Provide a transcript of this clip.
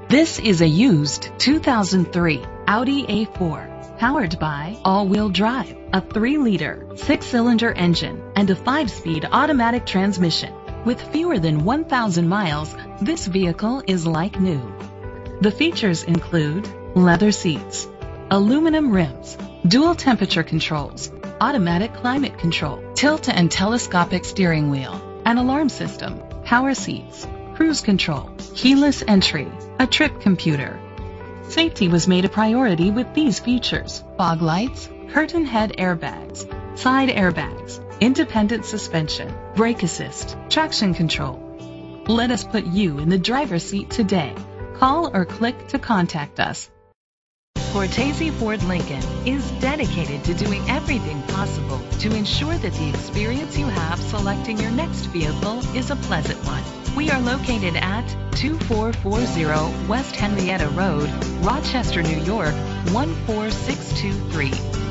This is a used 2003 Audi A4, powered by all-wheel drive, a 3-liter, 6-cylinder engine, and a 5-speed automatic transmission. With fewer than 1,000 miles, this vehicle is like new. The features include leather seats, aluminum rims, dual temperature controls, automatic climate control, tilt and telescopic steering wheel, an alarm system, power seats, cruise control, keyless entry, a trip computer. Safety was made a priority with these features: fog lights, curtain head airbags, side airbags, independent suspension, brake assist, traction control. Let us put you in the driver's seat today. Call or click to contact us. Cortese Ford Lincoln is dedicated to doing everything possible to ensure that the experience you have selecting your next vehicle is a pleasant one. We are located at 2440 West Henrietta Road, Rochester, New York, 14623.